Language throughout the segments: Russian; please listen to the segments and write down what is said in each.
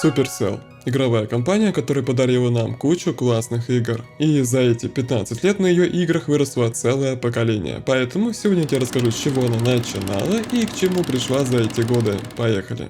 Supercell. Игровая компания, которая подарила нам кучу классных игр. И за эти 15 лет на ее играх выросло целое поколение. Поэтому сегодня я тебе расскажу, с чего она начинала и к чему пришла за эти годы. Поехали.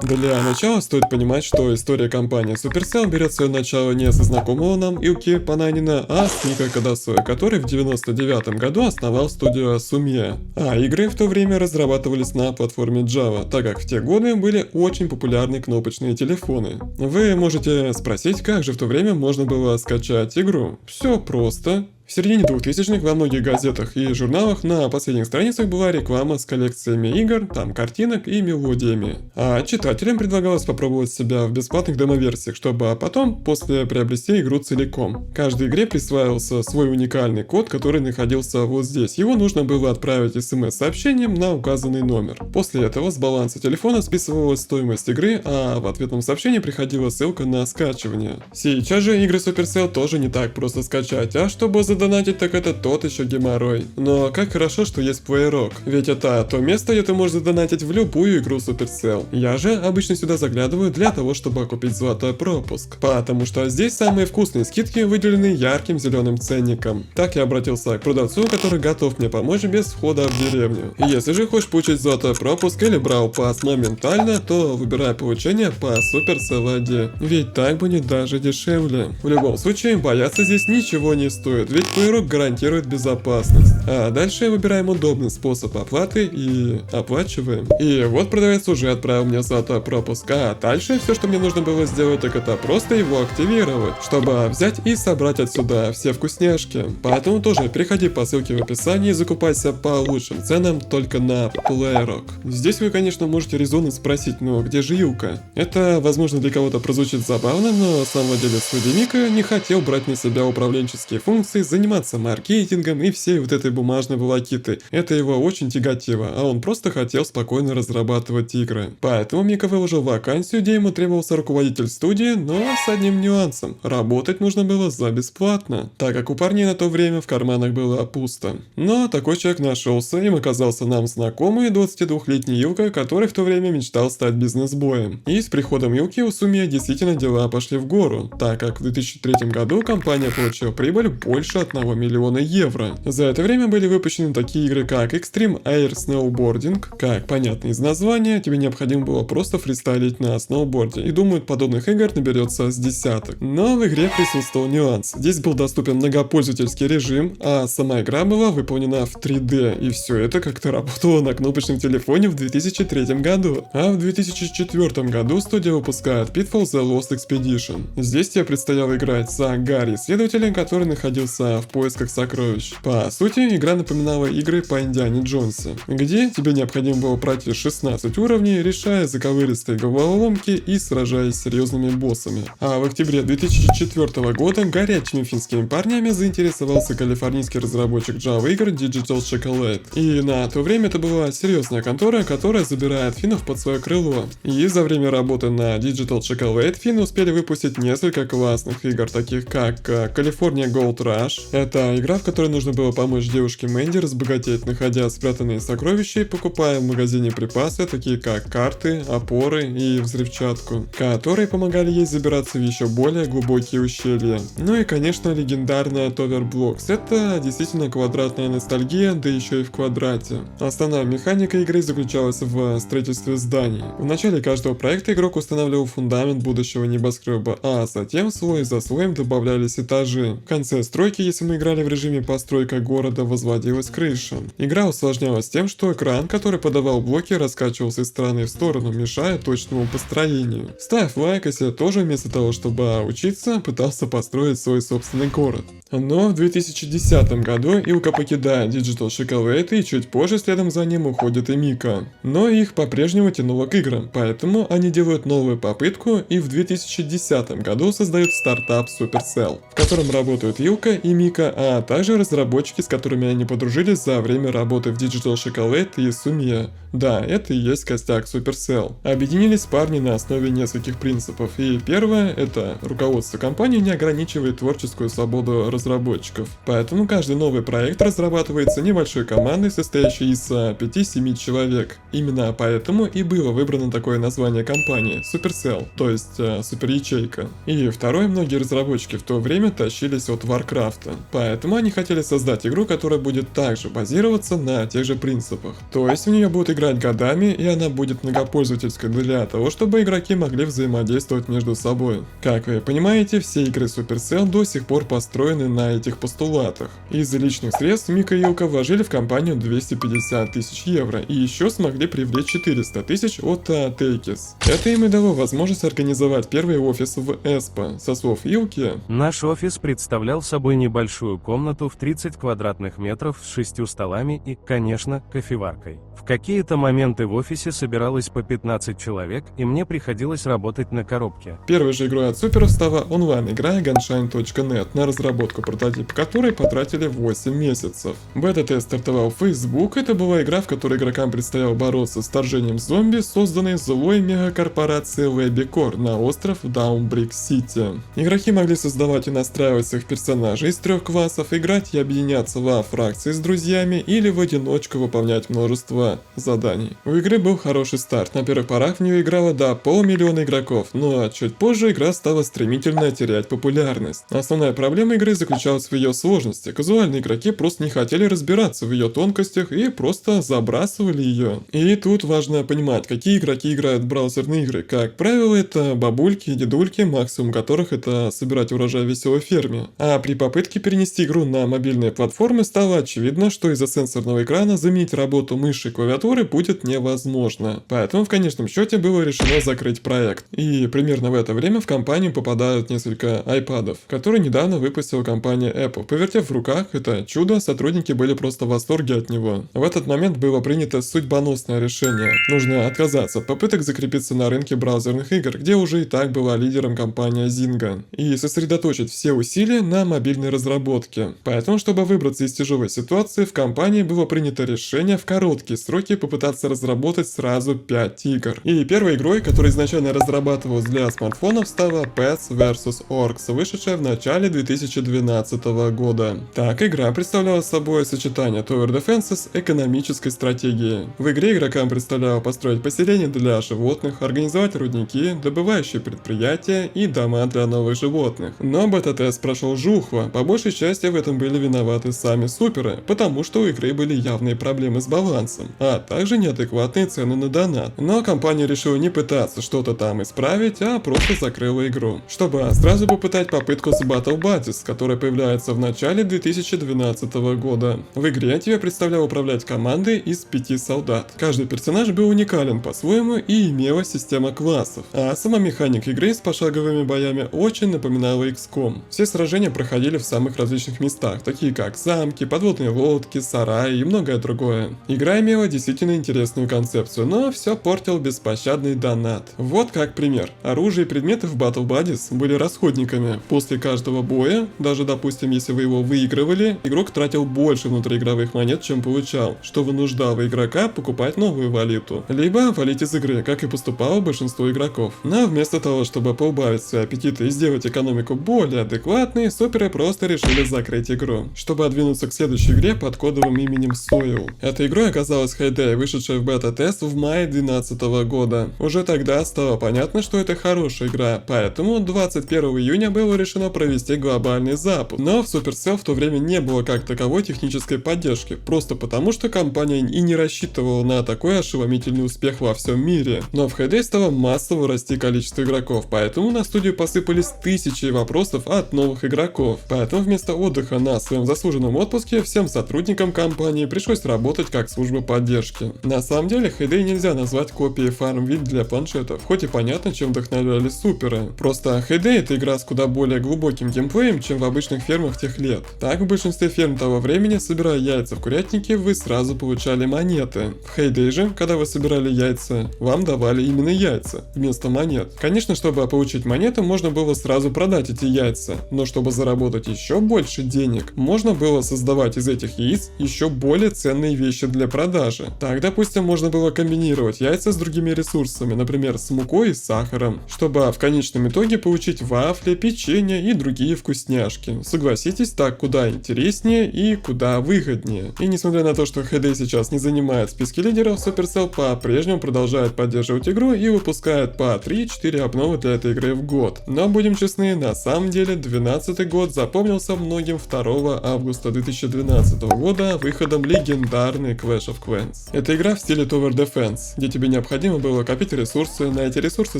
Для начала стоит понимать, что история компании Supercell берет свое начало не со знакомого нам Илки Пананина, а с Ника Кадасоя, который в 99 году основал студию Sumie. А игры в то время разрабатывались на платформе Java, так как в те годы были очень популярны кнопочные телефоны. Вы можете спросить, как же в то время можно было скачать игру? Все просто. В середине 2000-х во многих газетах и журналах на последних страницах была реклама с коллекциями игр, там картинок и мелодиями. А читателям предлагалось попробовать себя в бесплатных демо-версиях, чтобы потом после приобрести игру целиком. Каждой игре присваивался свой уникальный код, который находился вот здесь. Его нужно было отправить смс-сообщением на указанный номер. После этого с баланса телефона списывалась стоимость игры, а в ответном сообщении приходила ссылка на скачивание. Сейчас же игры Supercell тоже не так просто скачать, а чтобы задонатить, так это тот еще геморрой. Но как хорошо, что есть PlayRock, ведь это то место, где ты можешь задонатить в любую игру Supercell. Я же обычно сюда заглядываю для того, чтобы купить золотой пропуск, потому что здесь самые вкусные скидки выделены ярким зеленым ценником. Так я обратился к продавцу, который готов мне помочь без входа в деревню. Если же хочешь получить золотой пропуск или брал пас моментально, то выбирай получение по Supercell ID, ведь так будет даже дешевле. В любом случае, бояться здесь ничего не стоит, ведь PlayRock гарантирует безопасность. А дальше выбираем удобный способ оплаты и оплачиваем. И вот продавец уже отправил мне золотой пропуск, а дальше все, что мне нужно было сделать, так это просто его активировать, чтобы взять и собрать отсюда все вкусняшки. Поэтому тоже переходи по ссылке в описании и закупайся по лучшим ценам только на PlayRock. Здесь вы, конечно, можете резонно спросить, но где же Илка? Это, возможно, для кого-то прозвучит забавно, но сам владелец студии Мика не хотел брать на себя управленческие функции, заниматься маркетингом и всей вот этой бумажной волокитой. Это его очень тяготило, а он просто хотел спокойно разрабатывать игры. Поэтому Мика выложил вакансию, где ему требовался руководитель студии, но с одним нюансом. Работать нужно было за бесплатно, так как у парней на то время в карманах было пусто. Но такой человек нашелся, им оказался нам знакомый 22-летний Илка, который в то время мечтал стать бизнес-боем. И с приходом Илки у Sumie действительно дела пошли в гору, так как в 2003 году компания получила прибыль больше 1 миллиона евро. За это время были выпущены такие игры, как Extreme Air Snowboarding. Как понятно из названия, тебе необходимо было просто фристайлить на сноуборде, и думаю, подобных игр наберется с десяток. Но в игре присутствовал нюанс. Здесь был доступен многопользовательский режим, а сама игра была выполнена в 3D, и все это как-то работало на кнопочном телефоне в 2003 году. А в 2004 году студия выпускает Pitfall: The Lost Expedition. Здесь тебе предстояло играть за Гарри, исследователя, который находился в поисках сокровищ. По сути, игра напоминала игры по Индиане Джонсе, где тебе необходимо было пройти 16 уровней, решая заковыристые головоломки и сражаясь с серьезными боссами. А в октябре 2004 года горячими финскими парнями заинтересовался калифорнийский разработчик Java игр Digital Chocolate. И на то время это была серьезная контора, которая забирает финнов под свое крыло. И за время работы на Digital Chocolate финны успели выпустить несколько классных игр, таких как California Gold Rush. Это игра, в которой нужно было помочь девушке Мэнди разбогатеть, находя спрятанные сокровища и покупая в магазине припасы, такие как карты, опоры и взрывчатку, которые помогали ей забираться в еще более глубокие ущелья. Ну и, конечно, легендарная Tower Blocks. Это действительно квадратная ностальгия, да еще и в квадрате. Основная механика игры заключалась в строительстве зданий. В начале каждого проекта игрок устанавливал фундамент будущего небоскреба, а затем слой за слоем добавлялись этажи. В конце стройки, если мы играли в режиме постройка города, возводилась крыша. Игра усложнялась тем, что экран, который подавал блоки, раскачивался из стороны в сторону, мешая точному построению. Ставь лайк, если тоже вместо того, чтобы учиться, пытался построить свой собственный город. Но в 2010 году Илка покидает Digital Chocolate, и чуть позже следом за ним уходит и Мика. Но их по-прежнему тянуло к играм, поэтому они делают новую попытку и в 2010 году создают стартап Supercell, в котором работают Илка и Мика, а также разработчики, с которыми они подружились за время работы в Digital Chocolate и Sumia. Да, это и есть костяк Supercell. Объединились парни на основе нескольких принципов, и первое — это руководство компании не ограничивает творческую свободу разработчиков. Поэтому каждый новый проект разрабатывается небольшой командой, состоящей из 5-7 человек. Именно поэтому и было выбрано такое название компании — Supercell, то есть супер-ячейка. И второе, многие разработчики в то время тащились от Warcraft, поэтому они хотели создать игру, которая будет также базироваться на тех же принципах. То есть в нее будут играть годами, и она будет многопользовательской для того, чтобы игроки могли взаимодействовать между собой. Как вы понимаете, все игры Supercell до сих пор построены на этих постулатах. Из личных средств Мика и Илка вложили в компанию 250 тысяч евро и еще смогли привлечь 400 тысяч от Takis. Это им и дало возможность организовать первый офис в Эспо. Со слов Илки: наш офис представлял собой небольшую комнату в 30 квадратных метров с 6 столами и, конечно, кофеваркой. В какие-то моменты в офисе собиралось по 15 человек, и мне приходилось работать на коробке. Первой же игрой от Суперов стала онлайн-игра Gunshine.net, на разработку прототипа которой потратили 8 месяцев. Бета-тест стартовал в Facebook. Это была игра, в которой игрокам предстояло бороться с вторжением зомби, созданной злой мегакорпорацией LabCorp на остров Даунбрик-Сити. Игроки могли создавать и настраивать своих персонажей из 3 классов, играть и объединяться во фракции с друзьями или в одиночку выполнять множество заданий. У игры был хороший старт, на первых порах в нее играло до 500 000 игроков, но чуть позже игра стала стремительно терять популярность. Основная проблема игры заключалась в ее сложности. Казуальные игроки просто не хотели разбираться в ее тонкостях и просто забрасывали ее. И тут важно понимать, какие игроки играют в браузерные игры. Как правило, это бабульки и дедульки, максимум которых это собирать урожай в веселой ферме. А при попытке перенести игру на мобильные платформы стало очевидно, что из-за сенсорного экрана заменить работу мыши и клавиатуры будет невозможно. Поэтому в конечном счете было решено закрыть проект. И примерно в это время в компанию попадают несколько iPad'ов, которые недавно выпустила компания Apple. Повертев в руках это чудо, сотрудники были просто в восторге от него. В этот момент было принято судьбоносное решение. Нужно отказаться от попыток закрепиться на рынке браузерных игр, где уже и так была лидером компания Zynga, и сосредоточить все усилия на мобильной разработке. Поэтому, чтобы выбраться из тяжелой ситуации, в компании было принято решение в короткие сроки попытаться разработать сразу 5 игр. И первой игрой, которая изначально разрабатывалась для смартфонов, стала Pets vs. Orcs, вышедшая в начале 2012 года. Так, игра представляла собой сочетание Tower Defense с экономической стратегией. В игре игрокам предстояло построить поселения для животных, организовать рудники, добывающие предприятия и дома для новых животных. Но бета-тест прошел жухло, по большей части в этом были виноваты сами суперы, потому что у игры были явные проблемы с балансом, а также неадекватные цены на донат. Но компания решила не пытаться что-то там исправить, а просто закрыла игру, чтобы сразу попытать попытку с Battle Buddies, которая появляется в начале 2012 года. В игре тебе представлял управлять командой из 5 солдат. Каждый персонаж был уникален по-своему и имела система классов, а сама механика игры с пошаговыми боями очень напоминала XCOM. Все сражения проходили в самых различных местах, такие как замки, подводные лодки, сараи и многое другое. Игра имела действительно интересную концепцию, но все портил беспощадный донат. Вот как пример. Оружие и предметы в Battle Buddies были расходниками. После каждого боя, даже допустим если вы его выигрывали, игрок тратил больше внутриигровых монет, чем получал, что вынуждало игрока покупать новую валюту, либо валить из игры, как и поступало большинство игроков. Но вместо того, чтобы поубавить свои аппетиты и сделать экономику более адекватной, суперы просто решили закрыть игру, чтобы отдвинуться к следующей игре под кодовым именем Soil. Этой игрой оказалась Hay Day, вышедшая в бета-тест в мае 2012 года. Уже тогда стало понятно, что это хорошая игра, поэтому 21 июня было решено провести глобальный запуск. Но в Supercell в то время не было как таковой технической поддержки, просто потому что компания и не рассчитывала на такой ошеломительный успех во всем мире. Но в Hay Day стало массово расти количество игроков, поэтому на студию посыпались тысячи вопросов от новых игроков. Поэтому вместо отдыха на своем заслуженном отпуске всем сотрудникам компании пришлось работать как служба поддержки. На самом деле Hay Day нельзя назвать копией Farmville для планшетов, хоть и понятно, чем вдохновлялись суперы. Просто Hay Day — это игра с куда более глубоким геймплеем, чем в обычных фермах тех лет. Так, в большинстве ферм того времени, собирая яйца в курятнике, вы сразу получали монеты. В Hay Day же, когда вы собирали яйца, вам давали именно яйца вместо монет. Конечно, чтобы получить монеты, можно было сразу продать эти яйца, но чтобы заработать еще еще больше денег, можно было создавать из этих яиц еще более ценные вещи для продажи. Так, допустим, можно было комбинировать яйца с другими ресурсами, например, с мукой и сахаром, чтобы в конечном итоге получить вафли, печенье и другие вкусняшки. Согласитесь, так куда интереснее и куда выгоднее. И несмотря на то, что HD сейчас не занимает списки лидеров, Supercell по-прежнему продолжает поддерживать игру и выпускает по 3-4 обновы для этой игры в год. Но будем честны, на самом деле 2012 год запомнился многим 2 августа 2012 года выходом легендарной Clash of Clans. Это игра в стиле Tower Defense, где тебе необходимо было копить ресурсы, на эти ресурсы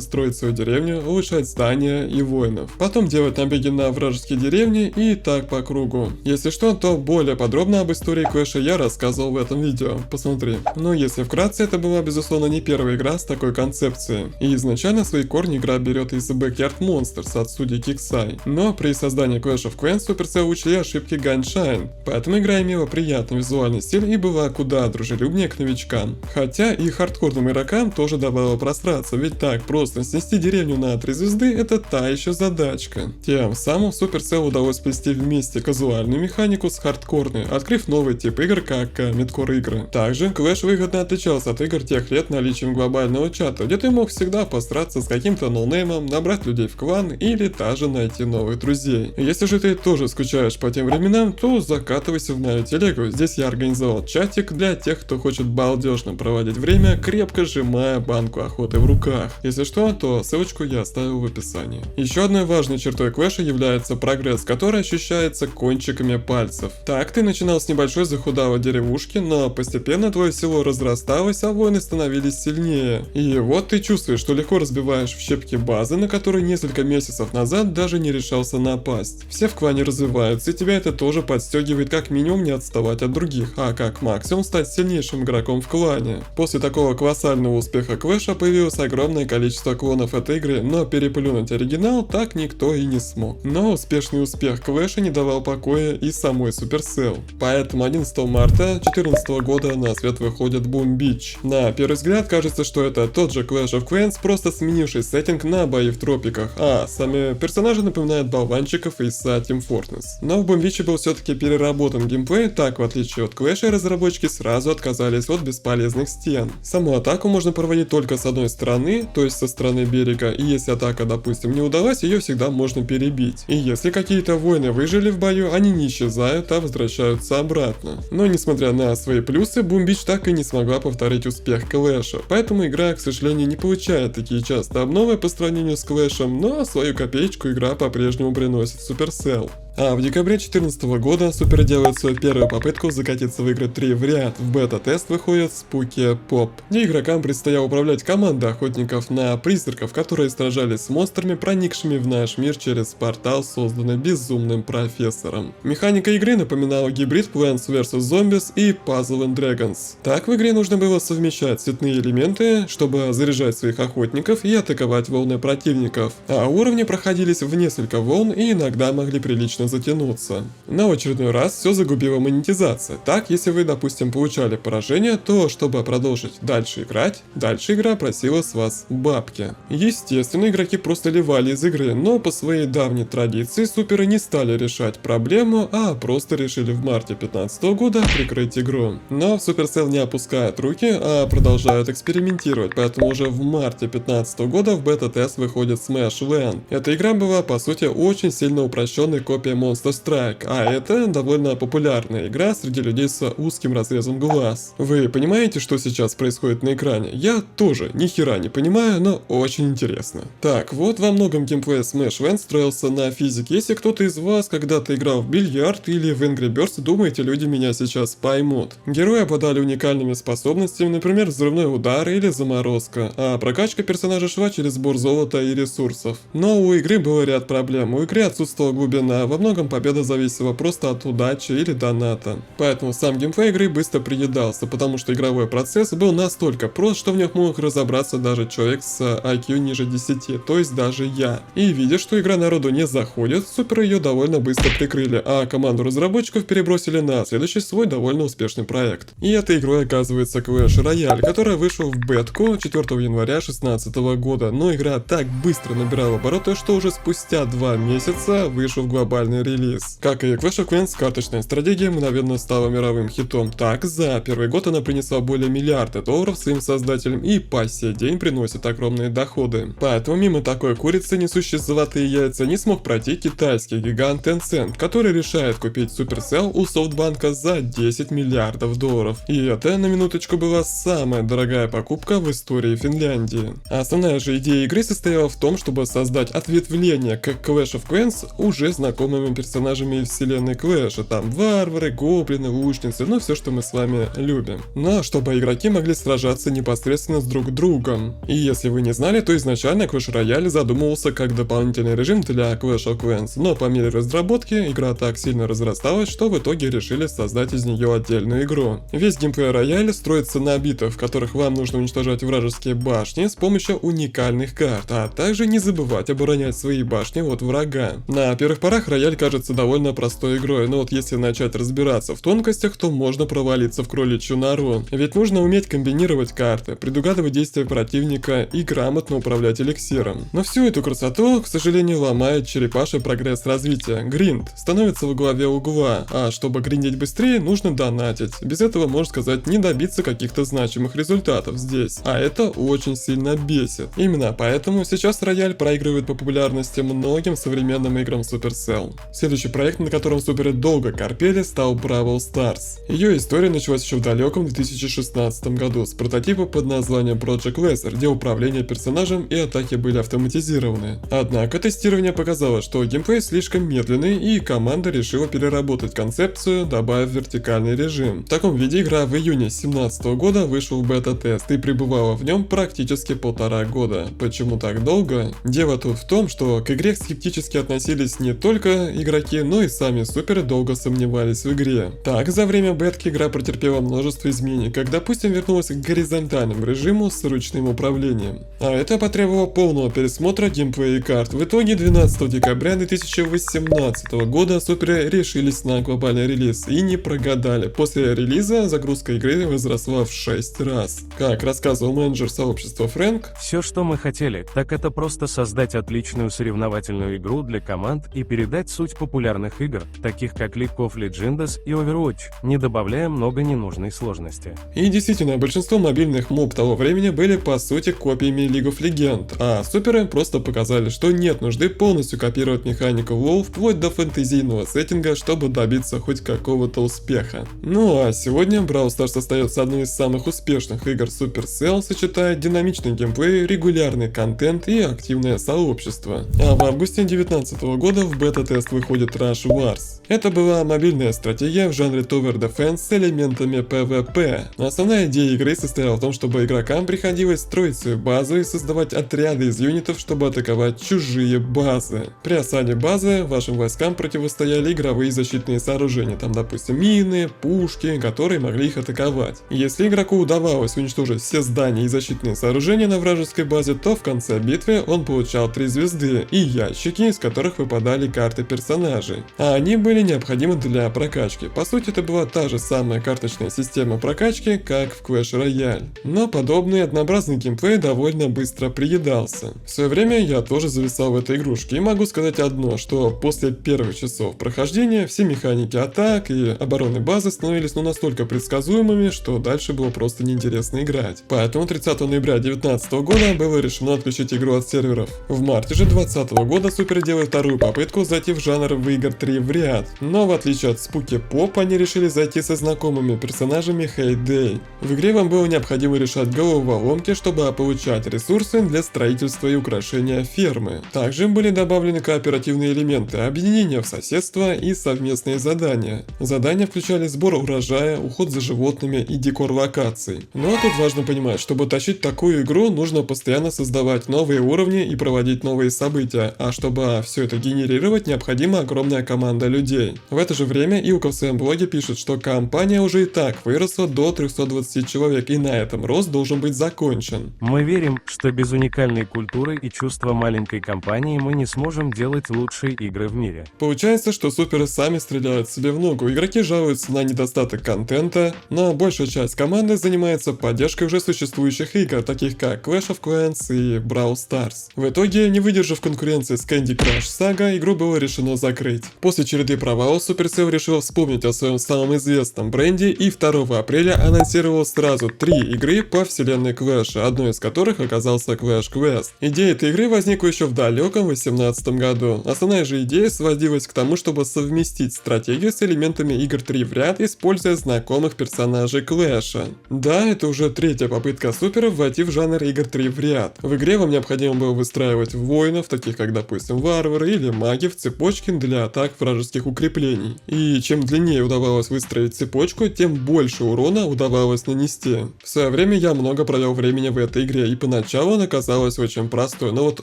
строить свою деревню, улучшать здания и воинов, потом делать набеги на вражеские деревни и так по кругу. Если что, то более подробно об истории Clash я рассказывал в этом видео, посмотри. Но если вкратце, это была безусловно не первая игра с такой концепцией. И изначально свои корни игра берет из Backyard Monsters от студии Kixeye. Но при создании Clash of Clans Supercell учли ошибки Gunshine, поэтому игра имела приятный визуальный стиль и была куда дружелюбнее к новичкам. Хотя и хардкорным игрокам тоже давало простраться, ведь так просто снести деревню на 3 звезды это та еще задачка. Тем самым Supercell удалось сплести вместе казуальную механику с хардкорной, открыв новый тип игр как мидкор игры. Также Clash выгодно отличался от игр тех лет наличием глобального чата, где ты мог всегда посраться с каким-то ноунеймом, набрать людей в клан или даже найти новых друзей. Если же ты тоже скучаешь по тем временам, то закатывайся в мою телегу. Здесь я организовал чатик для тех, кто хочет балдежно проводить время, крепко сжимая банку охоты в руках. Если что, то ссылочку я оставил в описании. Еще одной важной чертой Clash является прогресс, который ощущается кончиками пальцев. Так, ты начинал с небольшой захудалой деревушки, но постепенно твое село разрасталось, а воины становились сильнее. И вот ты чувствуешь, что легко разбиваешь в щепки базы, на которые несколько месяцев назад даже не решался напасть. Все в клане развиваются, и тебя это тоже подстегивает как минимум не отставать от других, а как максимум стать сильнейшим игроком в клане. После такого колоссального успеха Clash появилось огромное количество клонов этой игры, но переплюнуть оригинал так никто и не смог. Но успешный успех Clash не давал покоя и самой Supercell. Поэтому 11 марта 2014 года на свет выходит Boom Beach. На первый взгляд кажется, что это тот же Clash of Clans, просто сменивший сеттинг на бои в тропиках, а сами персонажи напоминают болванчиков из Team Fortress. Но в Boom Beach был все-таки переработан геймплей, так в отличие от Clash разработчики сразу отказались от бесполезных стен. Саму атаку можно проводить только с одной стороны, то есть со стороны берега, и если атака, допустим, не удалась, ее всегда можно перебить. И если какие-то воины выжили в бою, они не исчезают, а возвращаются обратно. Но несмотря на свои плюсы, Boom Beach так и не смогла повторить успех Clash, поэтому игра, к сожалению, не получает такие часто обновы по сравнению с Clash, но свою копеечку игра по-прежнему приносит Supercell. А в декабре 2014 года Super делает свою первую попытку закатиться в игры 3 в ряд. В бета-тест выходит Spooky Pop, где игрокам предстояло управлять командой охотников на призраков, которые сражались с монстрами, проникшими в наш мир через портал, созданный безумным профессором. Механика игры напоминала гибрид Plants vs Zombies и Puzzle and Dragons. Так в игре нужно было совмещать цветные элементы, чтобы заряжать своих охотников и атаковать волны противников. А уровни проходились в несколько волн и иногда могли прилично затянуться. Но в очередной раз все загубила монетизация. Так, если вы, допустим, получали поражение, то чтобы продолжить дальше играть, дальше игра просила с вас бабки. Естественно, игроки просто ливали из игры, но по своей давней традиции суперы не стали решать проблему, а просто решили в марте 2015 года прикрыть игру. Но Supercell не опускает руки, а продолжают экспериментировать, поэтому уже в марте 2015 года в бета-тест выходит Smash Land. Эта игра была, по сути, очень сильно упрощенной копией Monster Strike, а это довольно популярная игра среди людей с узким разрезом глаз. Вы понимаете, что сейчас происходит на экране? Я тоже ни хера не понимаю, но очень интересно. Так, вот во многом геймплей Smash Land строился на физике. Если кто-то из вас когда-то играл в бильярд или в Angry Birds, думаете, люди меня сейчас поймут. Герои обладали уникальными способностями, например, взрывной удар или заморозка, а прокачка персонажа шла через сбор золота и ресурсов. Но у игры был ряд проблем. У игры отсутствовала глубина, во многом победа зависела просто от удачи или доната. Поэтому сам геймплей игры быстро приедался, потому что игровой процесс был настолько прост, что в нем мог разобраться даже человек с IQ ниже 10, то есть даже я. И видя, что игра народу не заходит, суперы ее довольно быстро прикрыли, а команду разработчиков перебросили на следующий свой довольно успешный проект. И этой игрой оказывается Clash Royale, которая вышла в бетку 4 января 2016 года, но игра так быстро набирала обороты, что уже спустя 2 месяца вышел в глобальный глобальный релиз. Как и Clash of Clans, карточная стратегия мгновенно стала мировым хитом. Так, за первый год она принесла более миллиарда долларов своим создателям и по сей день приносит огромные доходы. Поэтому мимо такой курицы, несущей золотые яйца, не смог пройти китайский гигант Tencent, который решает купить Supercell у Софтбанка за 10 миллиардов долларов. И это, на минуточку, была самая дорогая покупка в истории Финляндии. Основная же идея игры состояла в том, чтобы создать ответвление к Clash of Clans уже знакомыми персонажами из вселенной Clash. Там варвары, гоблины, лучницы, ну все, что мы с вами любим. Но чтобы игроки могли сражаться непосредственно с друг другом. И если вы не знали, то изначально Clash Royale задумывался как дополнительный режим для Clash of Clans, но по мере разработки игра так сильно разрасталась, что в итоге решили создать из нее отдельную игру. Весь геймплей Рояля строится на битвах, в которых вам нужно уничтожать вражеские башни с помощью уникальных карт, а также не забывать оборонять свои башни от врага. На первых порах Рояль кажется довольно простой игрой, но вот если начать разбираться в тонкостях, то можно провалиться в кроличью нору. Ведь нужно уметь комбинировать карты, предугадывать действия противника и грамотно управлять эликсиром. Но всю эту красоту, к сожалению, ломает черепаший прогресс развития. Гринд становится во главе угла, а чтобы гриндить быстрее, нужно донатить. Без этого, можно сказать, не добиться каких-то значимых результатов здесь. А это очень сильно бесит. Именно поэтому сейчас Рояль проигрывает популярности многим современным играм Supercell. Следующий проект, на котором Суперы долго корпели, стал Brawl Stars. Ее история началась еще в далеком 2016 году с прототипа под названием Project Laser, где управление персонажем и атаки были автоматизированы. Однако тестирование показало, что геймплей слишком медленный, и команда решила переработать концепцию, добавив вертикальный режим. В таком виде игра в июне 2017 года вышла в бета-тест и пребывала в нем практически 1,5 года. Почему так долго? Дело тут в том, что к игре скептически относились не только игроки, но и сами суперы долго сомневались в игре. Так, за время бетки игра претерпела множество изменений, как, допустим, вернулась к горизонтальному режиму с ручным управлением. А это потребовало полного пересмотра геймплея и карт. В итоге 12 декабря 2018 года суперы решились на глобальный релиз и не прогадали. После релиза загрузка игры возросла в 6 раз. Как рассказывал менеджер сообщества Фрэнк, Все, что мы хотели, так это просто создать отличную соревновательную игру для команд и передать суть популярных игр, таких как League of Legends и Overwatch, не добавляя много ненужной сложности. И действительно, большинство мобильных моб того времени были по сути копиями League of Legends, а суперы просто показали, что нет нужды полностью копировать механику WoW вплоть до фэнтезийного сеттинга, чтобы добиться хоть какого-то успеха. Ну а сегодня Brawl Stars остается одной из самых успешных игр Supercell, сочетая динамичный геймплей, регулярный контент и активное сообщество. А в августе 2019 года в бета-тест выходит Rush Wars. Это была мобильная стратегия в жанре Tower Defense с элементами PvP. Основная идея игры состояла в том, чтобы игрокам приходилось строить свою базу и создавать отряды из юнитов, чтобы атаковать чужие базы. При осаде базы вашим войскам противостояли игровые защитные сооружения, там допустим мины, пушки, которые могли их атаковать. Если игроку удавалось уничтожить все здания и защитные сооружения на вражеской базе, то в конце битвы он получал 3 звезды и ящики, из которых выпадали карты персонажей. А они были необходимы для прокачки. По сути, это была та же самая карточная система прокачки, как в Clash Royale. Но подобный однообразный геймплей довольно быстро приедался. В свое время я тоже зависал в этой игрушке и могу сказать одно, что после первых часов прохождения все механики атак и обороны базы становились настолько предсказуемыми, что дальше было просто неинтересно играть. Поэтому 30 ноября 2019 года было решено отключить игру от серверов. В марте же 2020 года суперы делают вторую попытку зайти в жанр в игр 3 в ряд. Но в отличие от Spooky Pop, они решили зайти со знакомыми персонажами Hay Day. В игре вам было необходимо решать головоломки, чтобы получать ресурсы для строительства и украшения фермы. Также были добавлены кооперативные элементы, объединения в соседство и совместные задания. Задания включали сбор урожая, уход за животными и декор локаций. Но тут важно понимать, чтобы тащить такую игру, нужно постоянно создавать новые уровни и проводить новые события, а чтобы все это генерировать, необходима огромная команда людей. В это же время Илка в своем блоге пишет, что компания уже и так выросла до 320 человек, и на этом рост должен быть закончен. Мы верим что без уникальной культуры и чувства маленькой компании мы не сможем делать лучшие игры в мире. Получается, что суперы сами стреляют себе в ногу, игроки жалуются на недостаток контента, но большая часть команды занимается поддержкой уже существующих игр, таких как Clash of Clans и Brawl Stars. В итоге, не выдержав конкуренции с Candy Crush Saga, игру было решено закрыть. После череды провалов Supercell решил вспомнить о своем самом известном бренде и 2 апреля анонсировал сразу 3 игры по вселенной Clash, одной из которых оказался Clash Quest. Идея этой игры возникла еще в далеком 2018 году. Основная же идея сводилась к тому, чтобы совместить стратегию с элементами игр 3 в ряд, используя знакомых персонажей Clash. Да, это уже 3-я попытка суперов войти в жанр игр 3 в ряд. В игре вам необходимо было выстраивать воинов, таких как, допустим, варвары или маги в цепочке для атак вражеских укреплений. И чем длиннее удавалось выстроить цепочку, тем больше урона удавалось нанести. В свое время я много провел времени в этой игре, и поначалу она казалась очень простой, но вот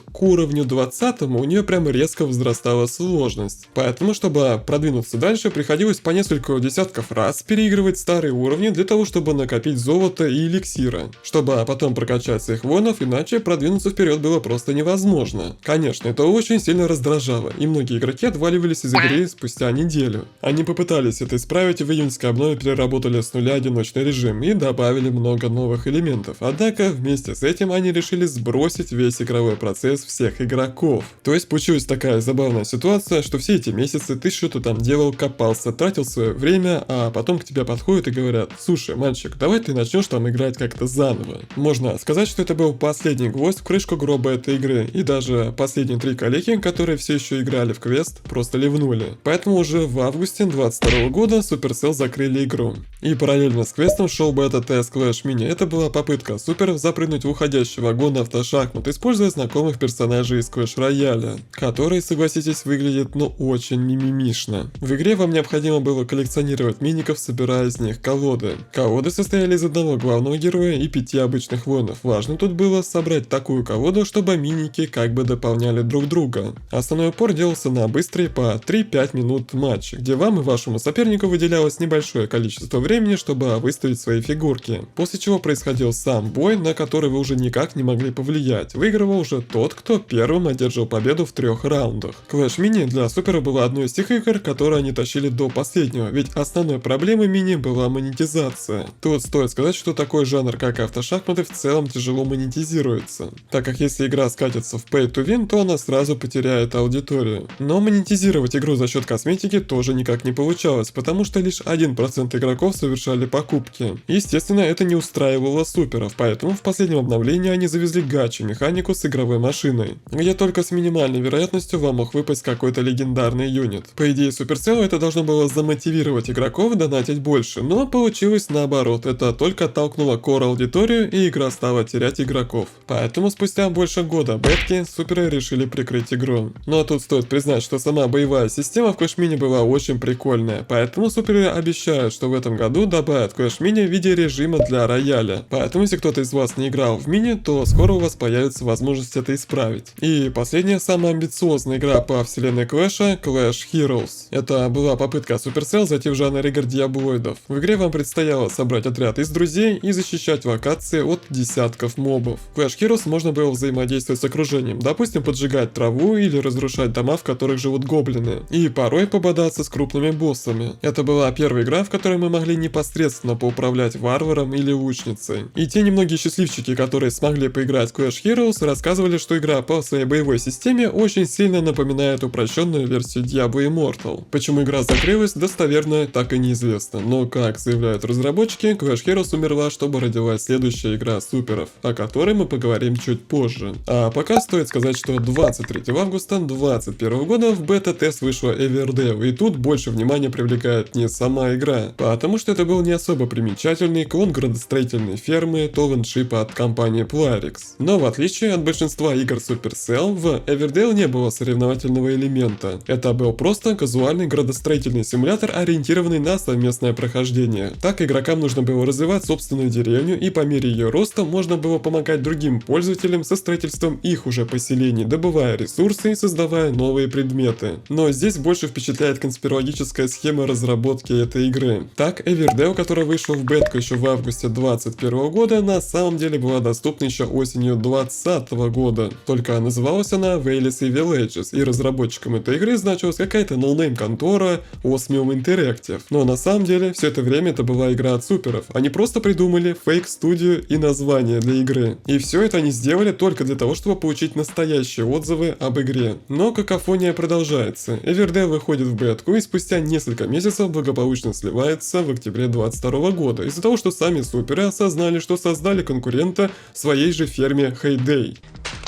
к уровню 20-му у нее прям резко возрастала сложность. Поэтому, чтобы продвинуться дальше, приходилось по несколько десятков раз переигрывать старые уровни для того, чтобы накопить золото и эликсира, чтобы потом прокачать своих воинов, иначе продвинуться вперед было просто невозможно. Конечно, это очень сильно раздражало, и многие игроки отваливались из игры спустя неделю. Они попытались это исправить и в июньской обнове переработали с нуля одиночный режим и добавили много новых элементов, однако вместе с этим они решили сбросить весь игровой процесс всех игроков. То есть получилась такая забавная ситуация, что все эти месяцы ты что-то там делал, копался, тратил свое время, а потом к тебе подходят и говорят: слушай, мальчик, давай ты начнешь там играть как-то заново. Можно сказать, что это был последний гвоздь в крышку гроба этой игры, и даже последние 3 коллеги, которые все еще играли в квест, просто ливнули. Поэтому уже в августе 2022 года Supercell закрыли игру. И параллельно с квестом шел бета-тест Clash Mini. Это была попытка суперов запрыгнуть в уходящий вагон автошахмат, используя знакомых персонажей из Clash Royale, которые, согласитесь, выглядят очень мимимишно. В игре вам необходимо было коллекционировать миников, собирая из них колоды. Колоды состояли из одного главного героя и 5 обычных воинов. Важно тут было собрать такую колоду, чтобы миники как бы дополняли друг друга. Основной упор делался на быстрые по 3-5 минут матчи, где вам и вашему сопернику выделялось небольшое количество времени, чтобы выставить свои фигурки. После чего происходил сам бой, на который вы уже никак не могли повлиять. Выигрывал уже тот, кто первым одержал победу в 3 раундах. Clash Mini для супера была одной из тех игр, которые они тащили до последнего, ведь основной проблемой мини была монетизация. Тут стоит сказать, что такой жанр, как автошахматы, в целом тяжело монетизируется, так как если игра скатится в pay to win, то она сразу потеряет аудиторию. Но монетизировать игру за счет косметики тоже никак не получалось, потому что лишь 1% игроков совершали покупки. Естественно, это не устраивало суперов, поэтому в последнем обновлении они завезли гачи-механику с игровой машиной, где только с минимальной вероятностью вам мог выпасть какой-то легендарный юнит. По идее Supercell это должно было замотивировать игроков донатить больше, но получилось наоборот, это только оттолкнуло core-аудиторию и игра стала терять игроков. Поэтому спустя больше года бетки суперы решили прикрыть игру. Но тут стоит признать, что сама боевая система в Clash Mini была очень прикольная, поэтому суперы обещают, что в этом году добавят Clash Mini в виде режима для рояля. Поэтому если кто-то из вас не играл в мини, то скоро у вас появится возможность это исправить. И последняя, самая амбициозная игра по вселенной Clash — Clash Heroes. Это была попытка Supercell зайти в жанр игр диаблоидов. В игре вам предстояло собрать отряд из друзей и защищать локации от десятков мобов. В Clash Heroes можно было взаимодействовать с окружением, допустим, поджигать траву или разрушать дома, в которых живут гоблины, и порой пободаться с крупными боссами. Это была первая игра, в которой мы могли непосредственно поуправлять варваром или лучницей. И те немногие счастливчики, которые смогли поиграть в Clash Heroes, рассказывали, что игра по своей боевой системе очень сильно напоминает упрощенную версию Diablo Immortal. Почему игра закрылась, достоверно так и неизвестно, но, как заявляют разработчики, Clash Heroes умерла, чтобы родилась следующая игра суперов, о которой мы поговорим чуть позже. А пока стоит сказать, что 23 августа 2021 года в бета-тест вышла Everdell, и тут больше внимания привлекает не сама игра, потому что это был не особо примечательный клон градостроительной фермы Township от компании Plarix. Но в отличие от большинства игр Supercell, в Everdell не было соревновательного элемента. Это был просто казуальный градостроительный симулятор, ориентированный на совместное прохождение. Так игрокам нужно было развивать собственную деревню, и по мере ее роста можно было помогать другим пользователям со строительством их уже поселений, добывая ресурсы и создавая новые предметы. Но здесь больше впечатляет конспирологическая схема разработки этой игры. Так, Everdell, которая вышла в бетку еще в августе 2021 года, на самом деле была доступна еще осенью 2020 года. Только называлась она Valleys и Villages, и разработчиком этой игры значилась какая-то ноунейм контора Osmium Interactive. Но на самом деле все это время это была игра от суперов. Они просто придумали фейк-студию и название для игры. И все это они сделали только для того, чтобы получить настоящие отзывы об игре. Но какофония продолжается. Everdell выходит в бетку и спустя несколько месяцев благополучно сливается в октябре 2022 года из-за того, что сами суперы осознали, что создали конкурента своей же ферме Hay Day.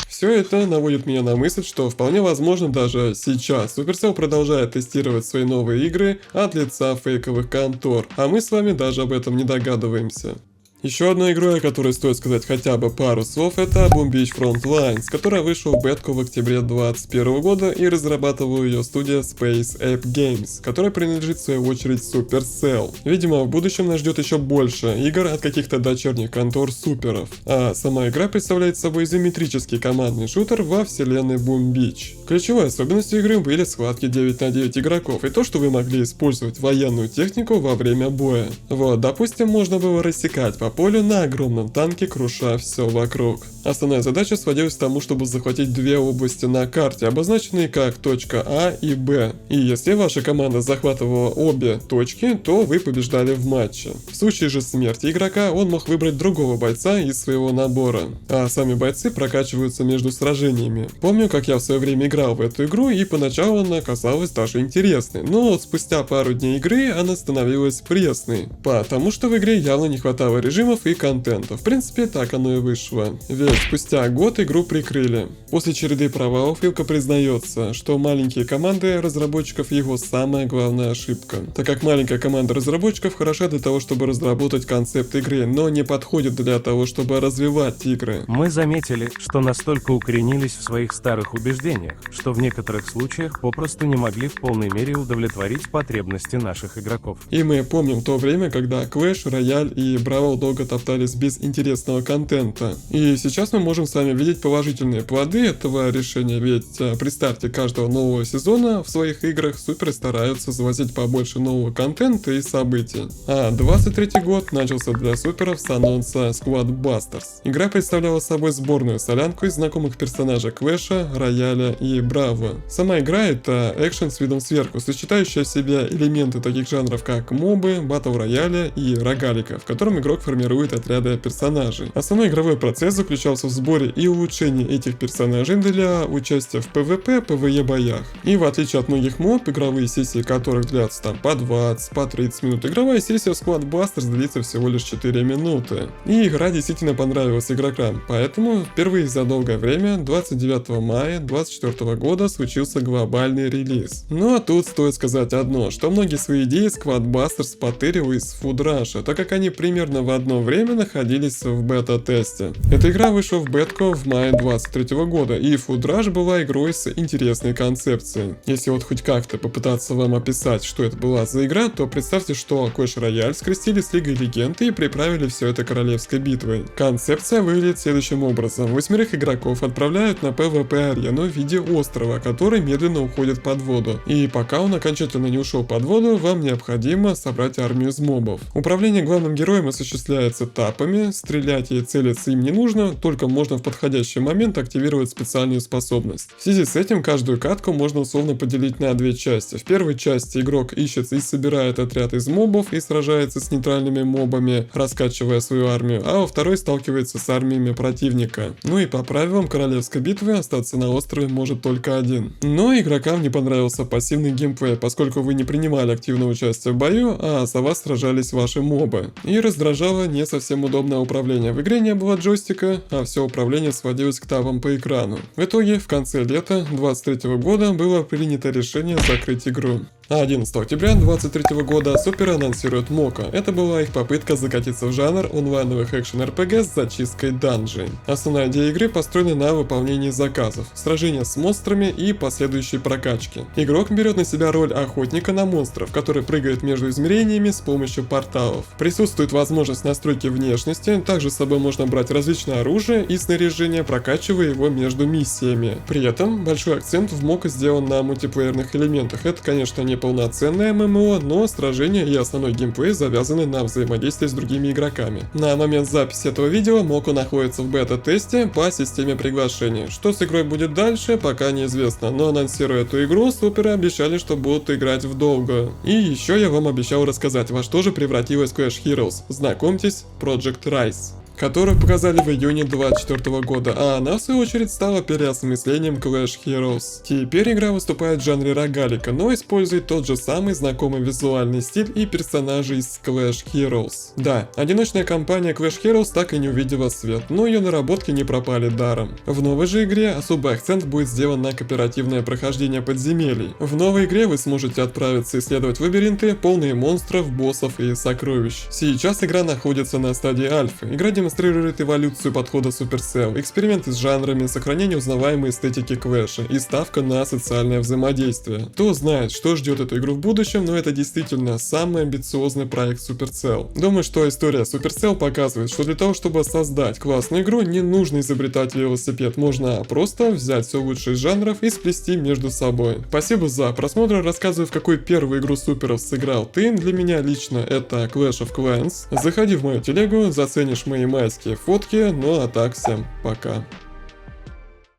Все это наводит меня на мысль, что вполне возможно даже сейчас Supercell продолжает тестировать свои новые игры от лица фейковых контор, а мы с вами даже об этом не догадываемся. Еще одной игрой, о которой стоит сказать хотя бы пару слов, это Boom Beach Frontlines, которая вышла в бетку в октябре 2021 года и разрабатывала ее студия Space Ape Games, которая принадлежит в свою очередь Supercell. Видимо, в будущем нас ждет еще больше игр от каких-то дочерних контор суперов. А сама игра представляет собой изометрический командный шутер во вселенной Boom Beach. Ключевой особенностью игры были схватки 9 на 9 игроков и то, что вы могли использовать военную технику во время боя. Вот, допустим, можно было рассекать по полю на огромном танке, круша все вокруг. Основная задача сводилась к тому, чтобы захватить две области на карте, обозначенные как точка А и Б. И если ваша команда захватывала обе точки, то вы побеждали в матче. В случае же смерти игрока он мог выбрать другого бойца из своего набора. А сами бойцы прокачиваются между сражениями. Помню, как я в свое время играл в эту игру, и поначалу она казалась даже интересной, но спустя пару дней игры она становилась пресной, потому что в игре явно не хватало режимов и контента. В принципе, так оно и вышло. Ведь спустя год игру прикрыли. После череды провалов Вилка признается, что маленькие команды разработчиков его самая главная ошибка. Так как маленькая команда разработчиков хороша для того, чтобы разработать концепт игры, но не подходит для того, чтобы развивать игры. Мы заметили, что настолько укоренились в своих старых убеждениях, что в некоторых случаях попросту не могли в полной мере удовлетворить потребности наших игроков. И мы помним то время, когда Clash, Royale и Brawl долго топтались без интересного контента. И сейчас мы можем с вами видеть положительные плоды этого решения, ведь при старте каждого нового сезона в своих играх суперы стараются завозить побольше нового контента и событий. А 23 год начался для суперов с анонса Squad Busters. Игра представляла собой сборную солянку из знакомых персонажей Клэша, Рояля и Браво. Сама игра — это экшен с видом сверху, сочетающая в себе элементы таких жанров, как мобы, батл рояля и рогалика, в котором игрок формирует отряды персонажей. Основной игровой процесс заключался в сборе и улучшении этих персонажей для участия в PvP, PvE боях. И в отличие от многих моб, игровые сессии которых длятся там по 20, по 30 минут, игровая сессия в Squad Busters длится всего лишь 4 минуты. И игра действительно понравилась игрокам, поэтому впервые за долгое время, 29 мая 2024 года, случился глобальный релиз. Ну а тут стоит сказать одно, что многие свои идеи Squad Busters потырил из Food Rush, так как они примерно в одно время находились в бета-тесте. Эта игра вышла в бетку в мае 2023 года, и Food Rush была игрой с интересной концепцией. Если вот хоть как-то попытаться вам описать, что это была за игра, то представьте, что Clash Royale скрестили с Лигой Легенд и приправили все это королевской битвой. Концепция выглядит следующим образом. 8 игроков отправляют на PvP-арену в виде острова, который медленно уходит под воду. И пока он окончательно не ушел под воду, вам необходимо собрать армию из мобов. Управление главным героем осуществляется тапами, стрелять и целиться им не нужно, только можно в подходящий момент активировать специальную способность. В связи с этим каждую катку можно условно поделить на две части. В первой части игрок ищет и собирает отряд из мобов и сражается с нейтральными мобами, раскачивая свою армию, а во второй сталкивается с армиями противника. Ну и по правилам королевской битвы остаться на острове может только один. Но игрокам не понравился пассивный геймплей, поскольку вы не принимали активное участие в бою, а за вас сражались ваши мобы. И раздражало не совсем удобное управление. В игре не было джойстика, а все управление сводилось к табам по экрану. В итоге, в конце лета 2023 года было принято решение закрыть игру. А 11 октября 2023 года суперы анонсируют Мока. Это была их попытка закатиться в жанр онлайновых экшен-РПГ с зачисткой данжей. Основная идея игры построена на выполнении заказов, сражения с монстрами и последующей прокачки. Игрок берет на себя роль охотника на монстров, который прыгает между измерениями с помощью порталов. Присутствует возможность настройки внешности, также с собой можно брать различное оружие и снаряжение, прокачивая его между миссиями. При этом большой акцент в Мока сделан на мультиплеерных элементах. Это, конечно, не полноценное ММО, но сражения и основной геймплей завязаны на взаимодействии с другими игроками. На момент записи этого видео Моку находится в бета-тесте по системе приглашений. Что с игрой будет дальше, пока неизвестно, но анонсируя эту игру, суперы обещали, что будут играть в долгую. И еще я вам обещал рассказать, во что же превратилась Clash Heroes. Знакомьтесь, Project Rise, которую показали в июне 2024 года, а она в свою очередь стала переосмыслением Clash Heroes. Теперь игра выступает в жанре рогалика, но использует тот же самый знакомый визуальный стиль и персонажи из Clash Heroes. Да, одиночная кампания Clash Heroes так и не увидела свет, но ее наработки не пропали даром. В новой же игре особый акцент будет сделан на кооперативное прохождение подземелий. В новой игре вы сможете отправиться исследовать лабиринты, полные монстров, боссов и сокровищ. Сейчас игра находится на стадии альфы. Игра демонстрирует эволюцию подхода Supercell, эксперименты с жанрами, сохранение узнаваемой эстетики Клэша и ставка на социальное взаимодействие. Кто знает, что ждет эту игру в будущем, но это действительно самый амбициозный проект Supercell. Думаю, что история Supercell показывает, что для того, чтобы создать классную игру, не нужно изобретать велосипед, можно просто взять все лучшее из жанров и сплести между собой. Спасибо за просмотр, рассказываю, в какую первую игру суперов сыграл ты. Для меня лично это Clash of Clans. Заходи в мою телегу, заценишь мои майские фотки, ну а так всем пока.